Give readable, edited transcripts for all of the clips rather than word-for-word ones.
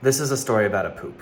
This is a story about a poop.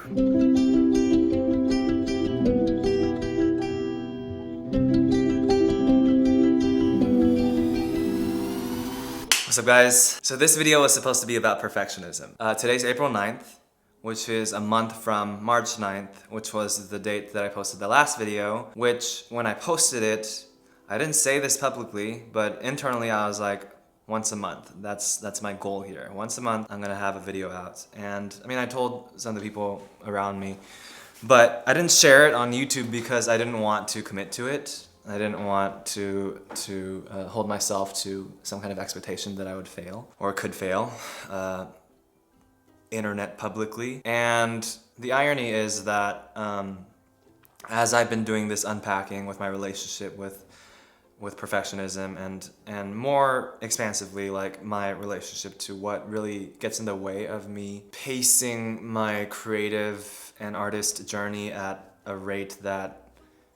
What's up, guys? So this video was supposed to be about perfectionism. Today's April 9th, which is a month from March 9th, which was the date that I posted the last video, which when I posted it, I didn't say this publicly, but internally I was like, once a month. That's my goal here. Once a month, I'm gonna have a video out. And I mean, I told some of the people around me, but I didn't share it on YouTube because I didn't want to commit to it. I didn't want to hold myself to some kind of expectation that I would fail or could fail internet publicly. And the irony is that as I've been doing this unpacking with my relationship with perfectionism and more expansively, like my relationship to what really gets in the way of me pacing my creative and artist journey at a rate that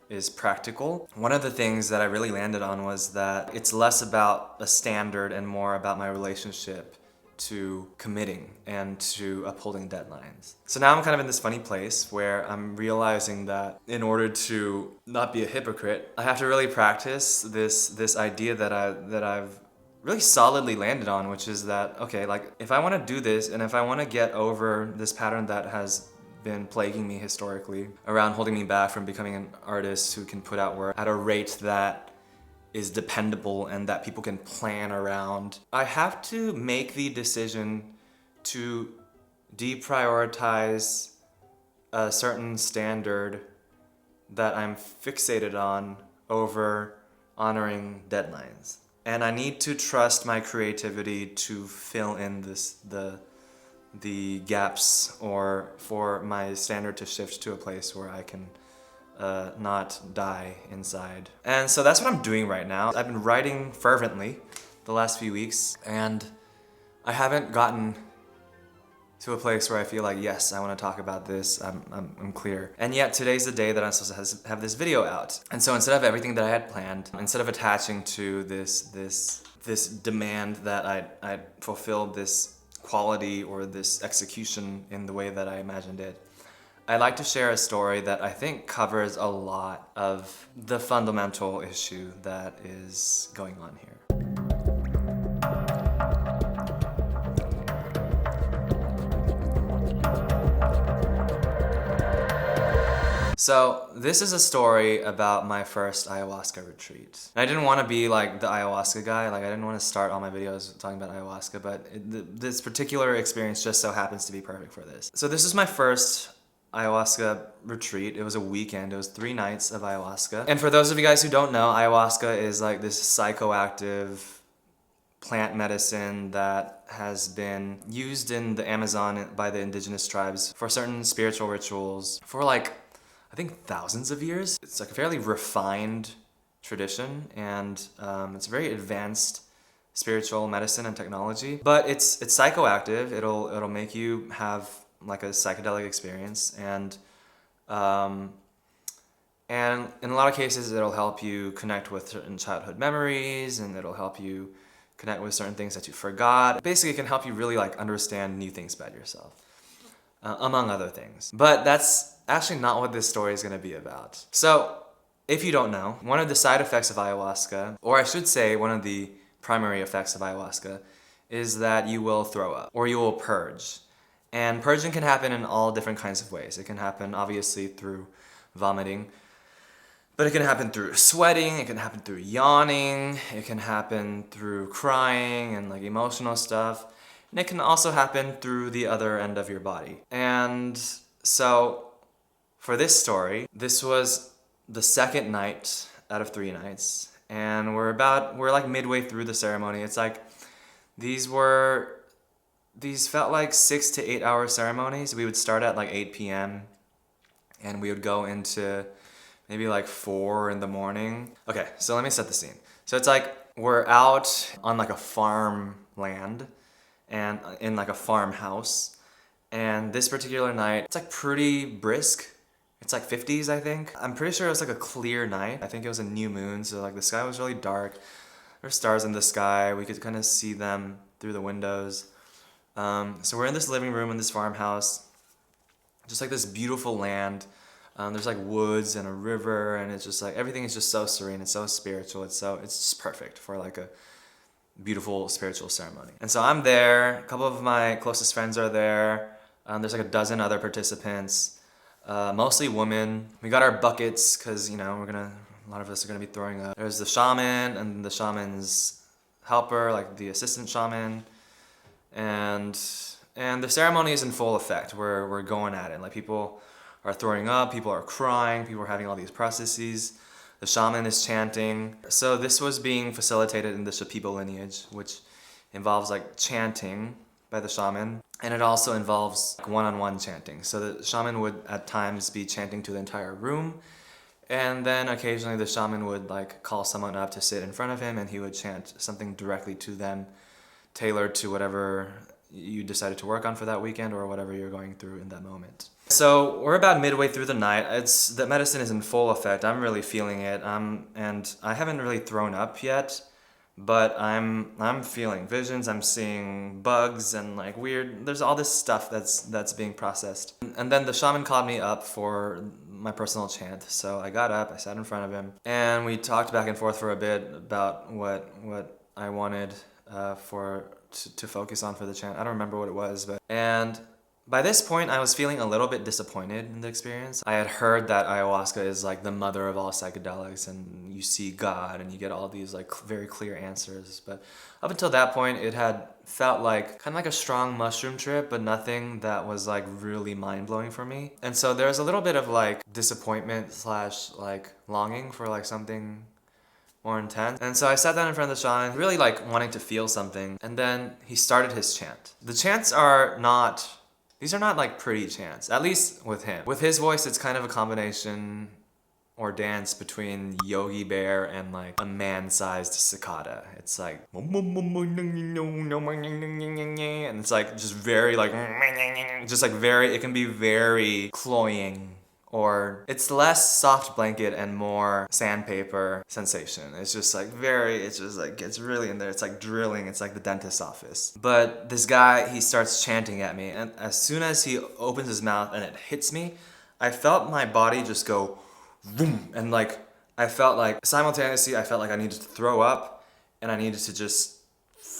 is practical. One of the things that I really landed on was that it's less about a standard and more about my relationship to committing and to upholding deadlines. So now I'm kind of in this funny place where I'm realizing that in order to not be a hypocrite, I have to really practice this idea that I've really solidly landed on, which is that, okay, like if I want to do this and if I want to get over this pattern that has been plaguing me historically around holding me back from becoming an artist who can put out work at a rate that is dependable and that people can plan around, I have to make the decision to deprioritize a certain standard that I'm fixated on over honoring deadlines. And I need to trust my creativity to fill in the gaps, or for my standard to shift to a place where I can not die inside. And so that's what I'm doing right now. I've been writing fervently the last few weeks, and I haven't gotten to a place where I feel like, yes, I want to talk about this, I'm clear. And yet today's the day that I'm supposed to have this video out. And so instead of everything that I had planned, instead of attaching to this demand that I fulfilled this quality or this execution in the way that I imagined it, I'd like to share a story that I think covers a lot of the fundamental issue that is going on here. So this is a story about my first ayahuasca retreat. I didn't want to be like the ayahuasca guy, like I didn't want to start all my videos talking about ayahuasca, but this particular experience just so happens to be perfect for this. So this is my first ayahuasca retreat. It was a weekend. It was 3 nights of ayahuasca. And for those of you guys who don't know, ayahuasca is like this psychoactive plant medicine that has been used in the Amazon by the indigenous tribes for certain spiritual rituals for like, I think thousands of years. It's like a fairly refined tradition, and it's very advanced spiritual medicine and technology. But it's psychoactive. It'll make you have like a psychedelic experience, and in a lot of cases it'll help you connect with certain childhood memories, and it'll help you connect with certain things that you forgot. Basically, it can help you really like understand new things about yourself, among other things. But that's actually not what this story is going to be about. So if you don't know, one of the side effects of ayahuasca, or I should say one of the primary effects of ayahuasca, is that you will throw up or you will purge. And purging can happen in all different kinds of ways. It can happen obviously through vomiting, but it can happen through sweating, it can happen through yawning, it can happen through crying and like emotional stuff, and it can also happen through the other end of your body. And so for this story, this was the second night out of 3 nights, and we're like midway through the ceremony. It's like these felt like 6 to 8 hour ceremonies. We would start at like 8 p.m. and we would go into maybe like 4 in the morning. Okay, so let me set the scene. So it's like we're out on like a farmland and in like a farmhouse. And this particular night, it's like pretty brisk. It's like 50s, I think. I'm pretty sure it was like a clear night. I think it was a new moon, so like the sky was really dark. There were stars in the sky. We could kind of see them through the windows. So we're in this living room in this farmhouse, just like this beautiful land. There's like woods and a river, and it's just like everything is just so serene. It's so spiritual. It's just perfect for like a beautiful spiritual ceremony. And so I'm there. A couple of my closest friends are there. There's like a dozen other participants, mostly women. We got our buckets because a lot of us are gonna be throwing up. There's the shaman and the shaman's helper, like the assistant shaman, and the ceremony is in full effect. We're going at it. Like people are throwing up, people are crying, people are having all these processes. The shaman is chanting. So this was being facilitated in the Shipibo lineage, which involves like chanting by the shaman, and it also involves one-on-one chanting. So the shaman would at times be chanting to the entire room, and then occasionally the shaman would like call someone up to sit in front of him, and he would chant something directly to them, tailored to whatever you decided to work on for that weekend or whatever you're going through in that moment. So we're about midway through the night. The medicine is in full effect. I'm really feeling it. And I haven't really thrown up yet, but I'm feeling visions. I'm seeing bugs and like weird. There's all this stuff that's being processed. And then the shaman called me up for my personal chant. So I got up. I sat in front of him, and we talked back and forth for a bit about what I wanted to focus on for the chant. I don't remember what it was, and by this point I was feeling a little bit disappointed in the experience. I had heard that ayahuasca is like the mother of all psychedelics, and you see God and you get all these like very clear answers, but up until that point it had felt like kind of like a strong mushroom trip, but nothing that was like really mind-blowing for me. And so there was a little bit of like disappointment slash like longing for like something more intense. And so I sat down in front of the shaman, really like wanting to feel something. And then he started his chant. The chants these are not like pretty chants, at least with him. With his voice, it's kind of a combination or dance between Yogi Bear and like a man-sized cicada. It's like, and it's like just very like, it can be very cloying. Or it's less soft blanket and more sandpaper sensation. It's just like gets really in there. It's like drilling. It's like the dentist's office. But this guy, he starts chanting at me, and as soon as he opens his mouth and it hits me, I felt my body just go boom, and like I felt like simultaneously I felt like I needed to throw up, and I needed to just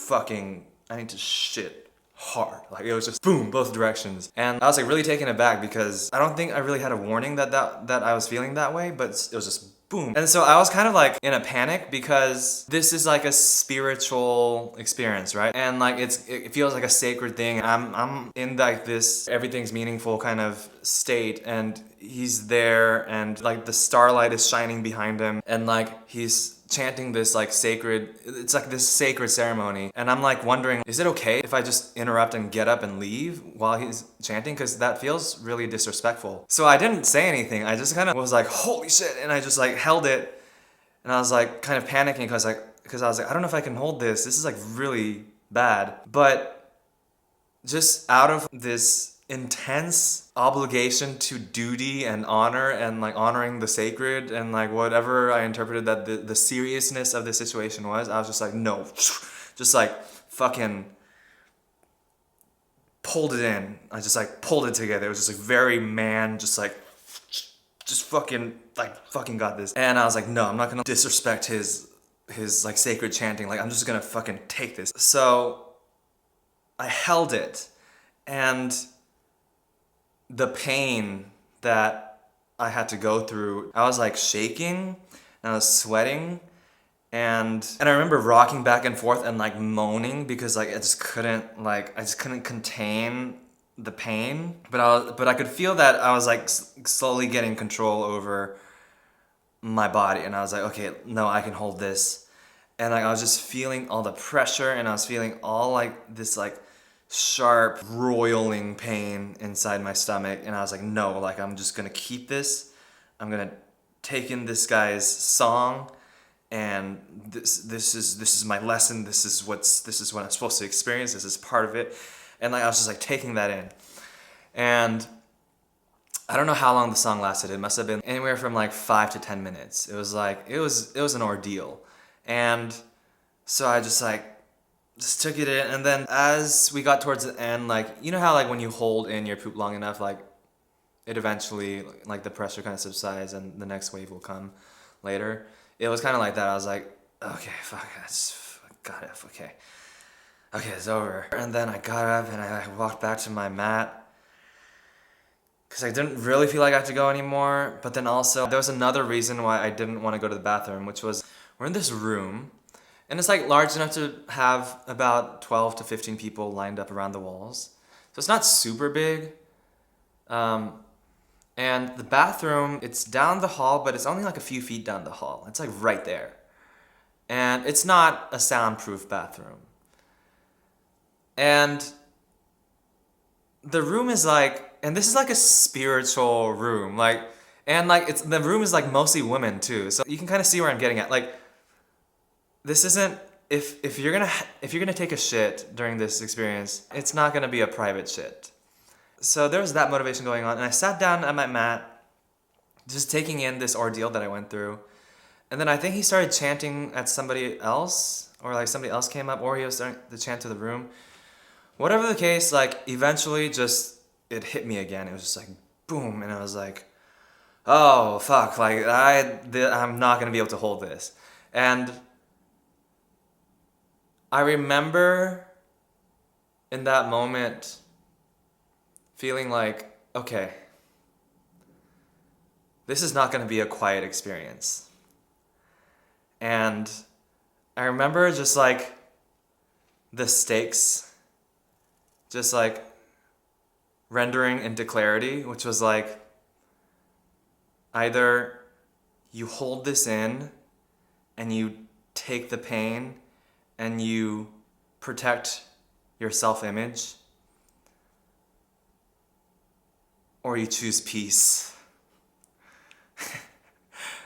I need to shit hard. Like it was just boom, both directions. And I was like really taken aback because I don't think I really had a warning that I was feeling that way, but it was just boom. And so I was kind of like in a panic because this is like a spiritual experience, right? And like it feels like a sacred thing. I'm in like this everything's meaningful kind of state, and he's there, and like the starlight is shining behind him, and like he's chanting this like it's like this sacred ceremony, and I'm like wondering, is it okay if I just interrupt and get up and leave while he's chanting? Because that feels really disrespectful. So I didn't say anything. I just kind of was like, holy shit, and I just like held it, and I was like kind of panicking because I was like, I don't know if I can hold this. This is like really bad. But just out of this intense obligation to duty and honor and like honoring the sacred and like whatever I interpreted that the seriousness of the situation was, I was just like, no, just like fucking pulled it in. I just like pulled it together. It was just like very man, just fucking got this. And I was like, no, I'm not gonna disrespect his like sacred chanting. Like I'm just gonna fucking take this. So I held it, and the pain that I had to go through, I was like shaking and I was sweating, and I remember rocking back and forth and like moaning because like I just couldn't contain the pain, but I could feel that I was like slowly getting control over my body, and I was like, okay, no, I can hold this. And like I was just feeling all the pressure, and I was feeling all like this like sharp roiling pain inside my stomach, and I was like, no, like I'm just gonna keep this. I'm gonna take in this guy's song, and this is my lesson. This is what I'm supposed to experience. This is part of it. And like I was just like taking that in, and I don't know how long the song lasted. It must have been anywhere from like 5 to 10 minutes. It was an ordeal, and so I just took it in. And then as we got towards the end, like, you know how like when you hold in your poop long enough, like it eventually, like the pressure kind of subsides and the next wave will come later. It was kind of like that. I was like, okay, fuck, got it, okay, it's over. And then I got up and I walked back to my mat because I didn't really feel like I had to go anymore. But then also there was another reason why I didn't want to go to the bathroom, which was we're in this room and it's like large enough to have about 12 to 15 people lined up around the walls. So it's not super big. And the bathroom, it's down the hall, but it's only like a few feet down the hall. It's like right there. And it's not a soundproof bathroom. And the room is like, and this is like a spiritual room, like, and like it's, the room is like mostly women too. So you can kind of see where I'm getting at. Like, this isn't, if you're gonna take a shit during this experience, it's not gonna be a private shit. So there was that motivation going on, and I sat down at my mat, just taking in this ordeal that I went through. And then I think he started chanting at somebody else, or like somebody else came up, or he was starting to chant to the room. Whatever the case, like eventually just, it hit me again. It was just like, boom, and I was like, oh, fuck, like I'm not gonna be able to hold this. And I remember in that moment feeling like, okay, this is not gonna be a quiet experience. And I remember just like the stakes just like rendering into clarity, which was like, either you hold this in and you take the pain and you protect your self-image, or you choose peace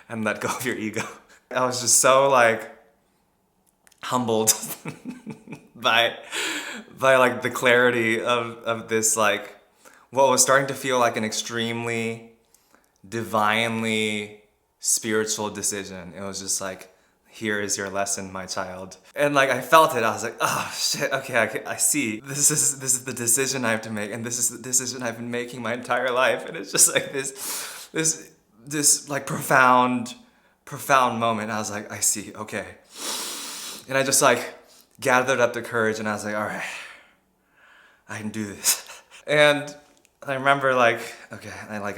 and let go of your ego. I was just so like humbled by like the clarity of this, like what was starting to feel like an extremely divinely spiritual decision. It was just like, here is your lesson, my child. And like I felt it. I was like, oh shit, okay, I see. This is the decision I have to make, and this is the decision I've been making my entire life. And it's just like this like profound moment. I was like, I see, okay. And I just like gathered up the courage and I was like, all right, I can do this. And I remember like, okay, I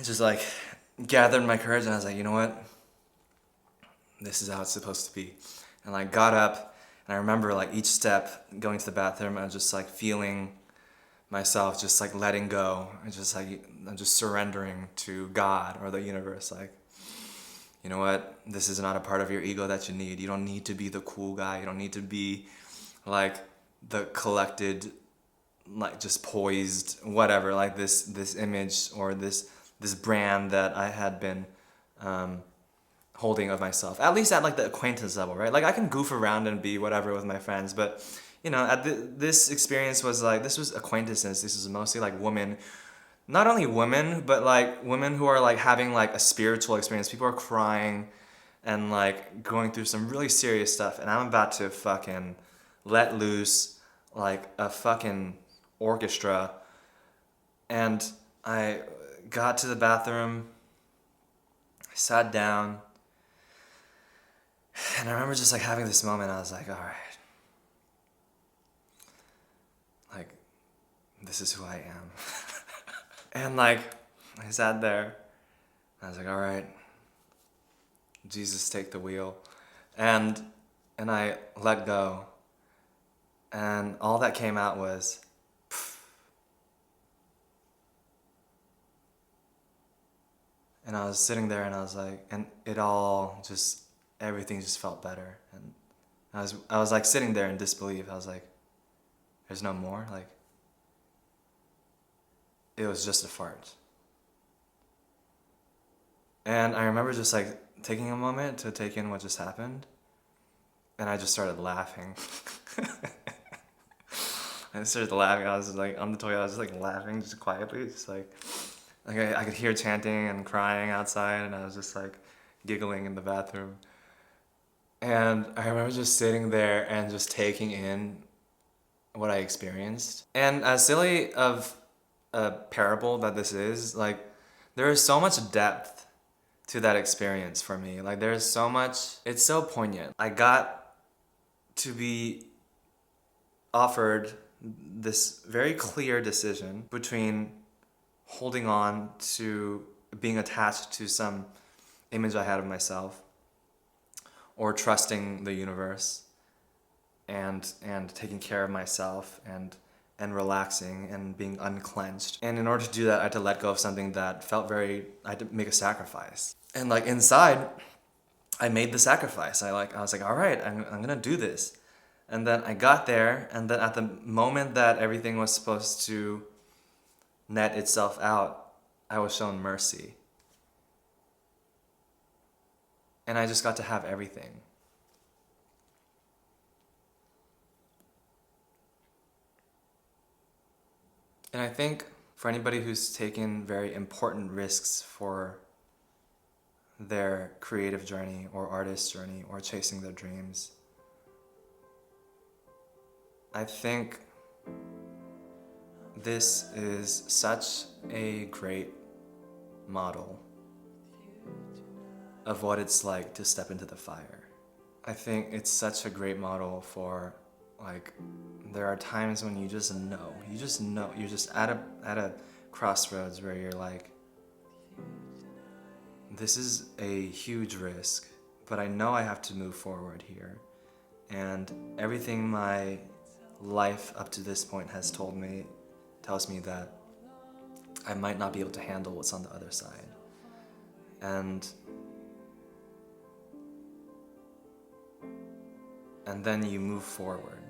just like gathered my courage and I was like, you know what? This is how it's supposed to be. And I got up and I remember like each step going to the bathroom, I was just like feeling myself just like letting go and just like, I'm just surrendering to God or the universe. Like, you know what? This is not a part of your ego that you need. You don't need to be the cool guy. You don't need to be like the collected, like just poised, whatever, like this image or this brand that I had been holding of myself, at least at like the acquaintance level, right? Like I can goof around and be whatever with my friends, but you know, this experience was like, this was acquaintances. This was mostly like women, not only women, but like women who are like having like a spiritual experience. People are crying and like going through some really serious stuff, and I'm about to fucking let loose like a fucking orchestra. And I got to the bathroom, I sat down, and I remember just like having this moment. I was like, all right, like this is who I am. And like I sat there, I was like, all right, Jesus, take the wheel. And I let go. And all that came out was, pff. And I was sitting there and I was like, and it all just, everything just felt better. And I was like sitting there in disbelief. I was like, there's no more? Like, it was just a fart. And I remember just like taking a moment to take in what just happened. And I just started laughing. I started laughing. I was like on the toilet. I was just like laughing, just quietly, just like I could hear chanting and crying outside, and I was just like giggling in the bathroom. And I remember just sitting there and just taking in what I experienced. And as silly of a parable that this is, like, there is so much depth to that experience for me. Like, there's so much, it's so poignant. I got to be offered this very clear decision between holding on to being attached to some image I had of myself, or trusting the universe and taking care of myself and relaxing and being unclenched. And in order to do that, I had to let go of something that felt very, I had to make a sacrifice. And like inside, I made the sacrifice. I was like, all right, I'm gonna do this. And then I got there, and then at the moment that everything was supposed to net itself out, I was shown mercy. And I just got to have everything. And I think for anybody who's taken very important risks for their creative journey or artist journey or chasing their dreams, I think this is such a great model of what it's like to step into the fire. I think it's such a great model for, like, there are times when you just know, you're just at a crossroads where you're like, this is a huge risk, but I know I have to move forward here. And everything my life up to this point has tells me that I might not be able to handle what's on the other side. And then you move forward.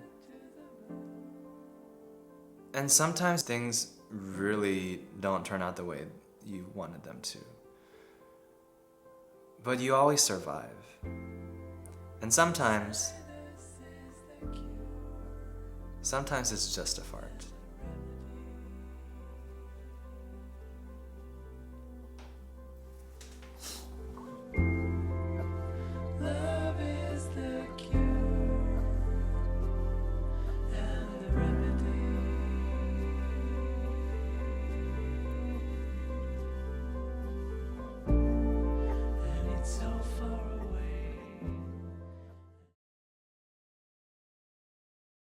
And sometimes things really don't turn out the way you wanted them to. But you always survive. And sometimes it's just a fart.